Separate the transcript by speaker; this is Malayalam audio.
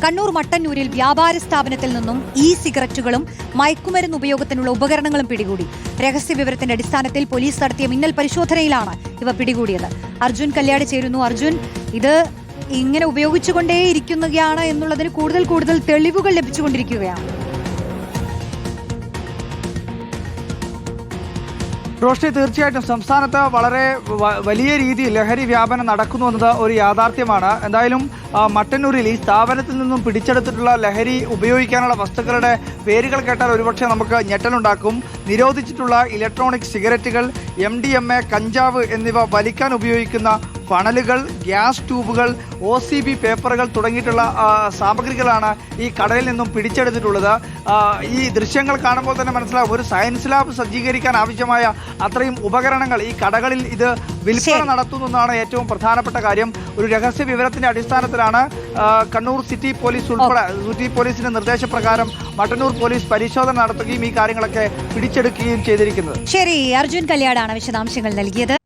Speaker 1: കണ്ണൂർ മട്ടന്നൂരിൽ വ്യാപാര സ്ഥാപനത്തിൽ നിന്നും സിഗരറ്റുകളും മയക്കുമരുന്ന് ഉപയോഗത്തിനുള്ള ഉപകരണങ്ങളും പിടികൂടി. രഹസ്യ വിവരത്തിന്റെ അടിസ്ഥാനത്തിൽ പോലീസ് നടത്തിയ മിന്നൽ പരിശോധനയിലാണ് ഇവ പിടികൂടിയത്. അർജുൻ കല്യാട് ചേരുന്നു. അർജുൻ, ഇത് ഇങ്ങനെ ഉപയോഗിച്ചുകൊണ്ടേയിരിക്കുകയാണ് എന്നുള്ളതിന് കൂടുതൽ തെളിവുകൾ ലഭിച്ചുകൊണ്ടിരിക്കുകയാണ്.
Speaker 2: റോഷ്നി, തീർച്ചയായിട്ടും സംസ്ഥാനത്ത് വളരെ വലിയ രീതിയിൽ ലഹരി വ്യാപനം നടക്കുന്നു എന്നത് ഒരു യാഥാർത്ഥ്യമാണ്. എന്തായാലും മട്ടന്നൂരിൽ ഈ സ്ഥാപനത്തിൽ നിന്നും പിടിച്ചെടുത്തിട്ടുള്ള ലഹരി ഉപയോഗിക്കാനുള്ള വസ്തുക്കളുടെ പേരുകൾ കേട്ടാൽ ഒരുപക്ഷെ നമുക്ക് ഞെട്ടലുണ്ടാക്കും. നിരോധിച്ചിട്ടുള്ള ഇലക്ട്രോണിക് സിഗരറ്റുകൾ, MDMA, കഞ്ചാവ് എന്നിവ വലിക്കാൻ ഉപയോഗിക്കുന്ന ഫണലുകൾ, ഗ്യാസ് ട്യൂബുകൾ, OCB പേപ്പറുകൾ തുടങ്ങിയിട്ടുള്ള സാമഗ്രികളാണ് ഈ കടയിൽ നിന്നും പിടിച്ചെടുത്തിട്ടുള്ളത്. ഈ ദൃശ്യങ്ങൾ കാണുമ്പോൾ തന്നെ മനസ്സിലാവും, ഒരു സയൻസ് ലാബ് സജ്ജീകരിക്കാൻ ആവശ്യമായ അത്രയും ഉപകരണങ്ങൾ ഈ കടകളിൽ ഇത് വിൽപ്പന നടത്തുന്നു എന്നാണ് ഏറ്റവും പ്രധാനപ്പെട്ട കാര്യം. ഒരു രഹസ്യ വിവരത്തിന്റെ അടിസ്ഥാനത്തിലാണ് കണ്ണൂർ സിറ്റി പോലീസ് ഉൾപ്പെടെ സിറ്റി പോലീസിന്റെ നിർദ്ദേശപ്രകാരം മട്ടന്നൂർ പോലീസ് പരിശോധന നടത്തുകയും ഈ കാര്യങ്ങളൊക്കെ പിടിച്ചെടുക്കുകയും ചെയ്തിരിക്കുന്നത്.
Speaker 1: ശരി, അർജുൻ കല്യാടാണ് വിശദാംശങ്ങൾ നൽകിയത്.